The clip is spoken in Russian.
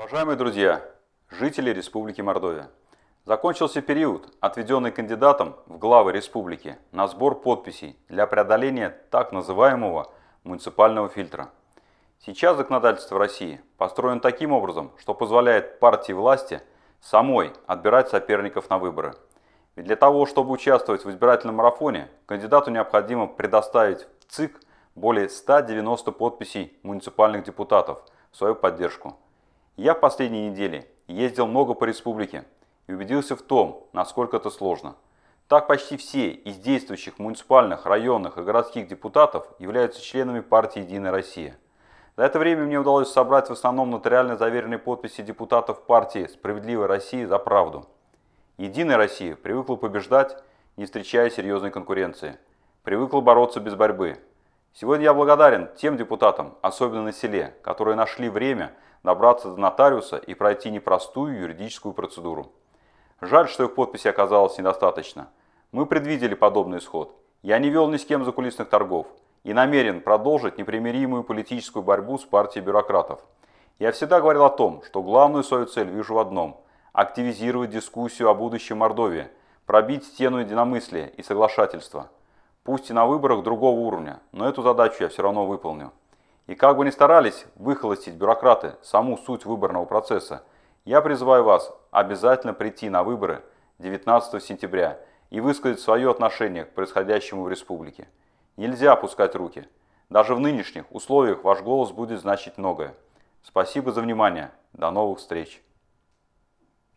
Уважаемые друзья, жители Республики Мордовия, закончился период, отведенный кандидатом в главы республики на сбор подписей для преодоления так называемого муниципального фильтра. Сейчас законодательство России построено таким образом, что позволяет партии власти самой отбирать соперников на выборы. Ведь для того, чтобы участвовать в избирательном марафоне, кандидату необходимо предоставить в ЦИК более 190 подписей муниципальных депутатов в свою поддержку. Я в последние недели ездил много по республике и убедился в том, насколько это сложно. Так почти все из действующих муниципальных, районных и городских депутатов являются членами партии «Единая Россия». За это время мне удалось собрать в основном нотариально заверенные подписи депутатов партии «Справедливая Россия за правду». «Единая Россия» привыкла побеждать, не встречая серьезной конкуренции. Привыкла бороться без борьбы. Сегодня я благодарен тем депутатам, особенно на селе, которые нашли время добраться до нотариуса и пройти непростую юридическую процедуру. Жаль, что их подписи оказалось недостаточно. Мы предвидели подобный исход. Я не вел ни с кем закулисных торгов и намерен продолжить непримиримую политическую борьбу с партией бюрократов. Я всегда говорил о том, что главную свою цель вижу в одном – активизировать дискуссию о будущем Мордовии, пробить стену единомыслия и соглашательства. Пусть и на выборах другого уровня, но эту задачу я все равно выполню. И как бы ни старались выхолостить бюрократы саму суть выборного процесса, я призываю вас обязательно прийти на выборы 19 сентября и высказать свое отношение к происходящему в республике. Нельзя опускать руки. Даже в нынешних условиях ваш голос будет значить многое. Спасибо за внимание. До новых встреч.